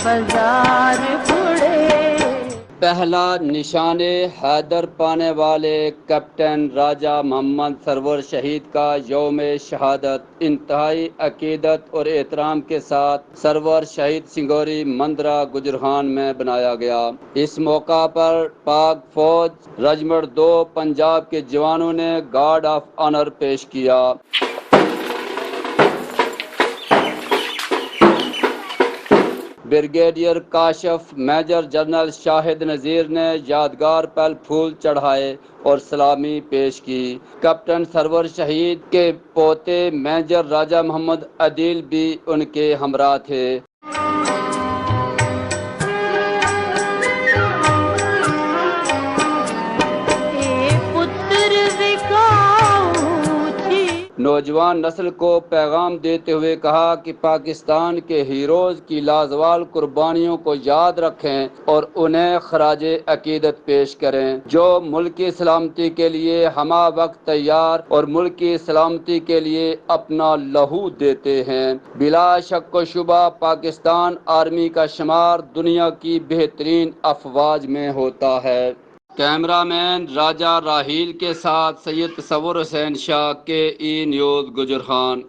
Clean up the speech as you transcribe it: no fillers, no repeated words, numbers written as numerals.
بازار بڑے۔ پہلا نشان حیدر پانے والے کیپٹن راجہ محمد سرور شہید کا یوم شہادت انتہائی عقیدت اور احترام کے ساتھ سرور شہید سنگوری مندرہ گجرہان میں بنایا گیا۔ اس موقع پر پاک فوج رجمنٹ 2 پنجاب کے جوانوں نے گارڈ آف آنر پیش کیا۔ بریگیڈیئر کاشف میجر جنرل شاہد نذیر نے یادگار پل پھول چڑھائے اور سلامی پیش کی۔ کیپٹن سرور شہید کے پوتے میجر راجہ محمد عدیل بھی ان کے ہمراہ تھے۔ نوجوان نسل کو پیغام دیتے ہوئے کہا کہ پاکستان کے ہیروز کی لازوال قربانیوں کو یاد رکھیں اور انہیں خراج عقیدت پیش کریں، جو ملک کی سلامتی کے لیے ہمہ وقت تیار اور ملک کی سلامتی کے لیے اپنا لہو دیتے ہیں۔ بلا شک و شبہ پاکستان آرمی کا شمار دنیا کی بہترین افواج میں ہوتا ہے۔ کیمرہ مین راجہ راہیل کے ساتھ سید تصور حسین شاہ، KE نیوز گجرہان۔